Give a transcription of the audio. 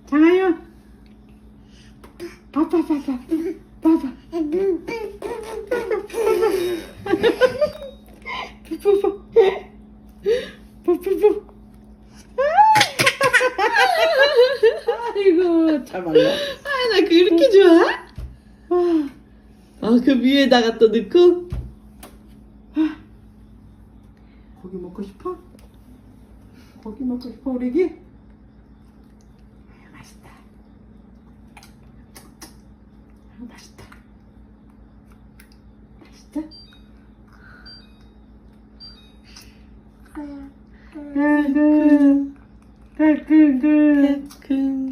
장아유. 봐봐. 아이고 잘 말라. 나 그렇게 좋아? 그 위에다가 또 넣고. 고기 먹고 싶어? 고기 먹고 싶어 우리 애기? 맛있다. 맛있다. 맛있다? 그.